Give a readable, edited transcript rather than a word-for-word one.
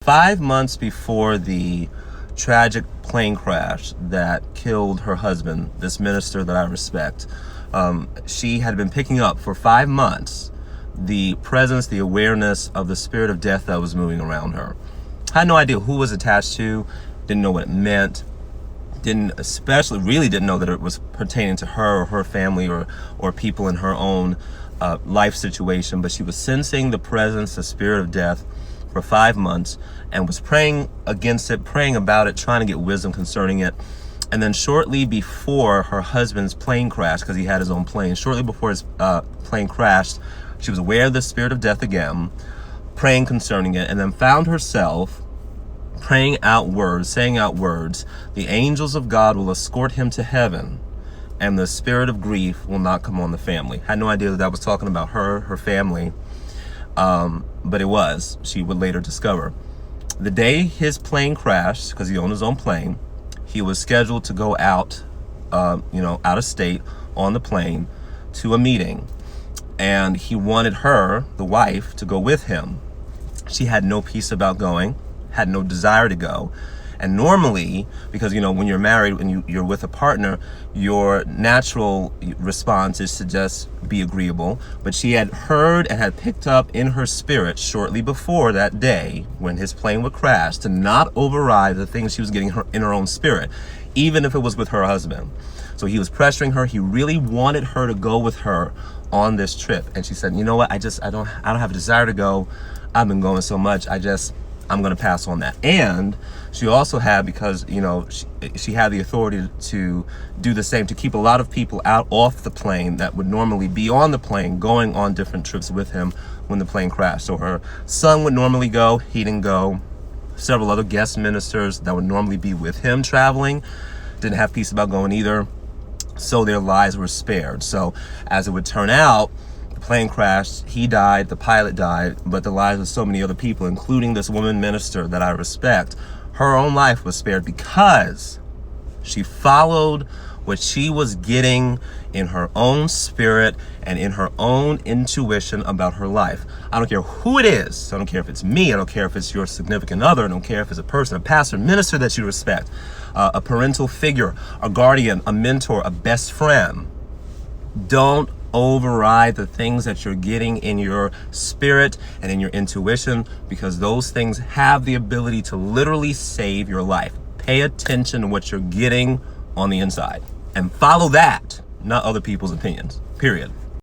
5 months before the tragic plane crash that killed her husband, this minister that I respect, she had been picking up for 5 months the presence, the awareness of the spirit of death that was moving around her. Had no idea who was attached to, didn't know what it meant, really didn't know that it was pertaining to her or her family or people in her own life situation, but she was sensing the presence, the spirit of death for 5 months and was praying against it, praying about it, trying to get wisdom concerning it. And then shortly before her husband's plane crashed, because he had his own plane, shortly before his plane crashed, she was aware of the spirit of death again, praying concerning it, and then found herself praying out words, saying out words, the angels of God will escort him to heaven, and the spirit of grief will not come on the family. Had no idea that was talking about her family, but it was. She would later discover. The day his plane crashed, because he owned his own plane, he was scheduled to go out, out of state on the plane to a meeting. And he wanted her, the wife, to go with him. She had no peace about going, had no desire to go. And normally, because, when you're married and you're with a partner, your natural response is to just be agreeable. But she had heard and had picked up in her spirit shortly before that day when his plane would crash to not override the things she was getting in her own spirit, even if it was with her husband. So he was pressuring her. He really wanted her to go with her on this trip. And she said, you know what? I don't have a desire to go. I've been going so much. I'm going to pass on that. And she also had, because, she had the authority to do the same, to keep a lot of people off the plane that would normally be on the plane going on different trips with him when the plane crashed. So her son would normally go. He didn't go. Several other guest ministers that would normally be with him traveling didn't have peace about going either. So their lives were spared. So as it would turn out, the plane crashed, he died, the pilot died, but the lives of so many other people, including this woman minister that I respect, her own life was spared because she followed what she was getting in her own spirit and in her own intuition about her life. I don't care who it is. I don't care if it's me. I don't care if it's your significant other. I don't care if it's a person, a pastor, minister that you respect, a parental figure, a guardian, a mentor, a best friend. Don't override the things that you're getting in your spirit and in your intuition, because those things have the ability to literally save your life. Pay attention to what you're getting on the inside and follow that, not other people's opinions, period.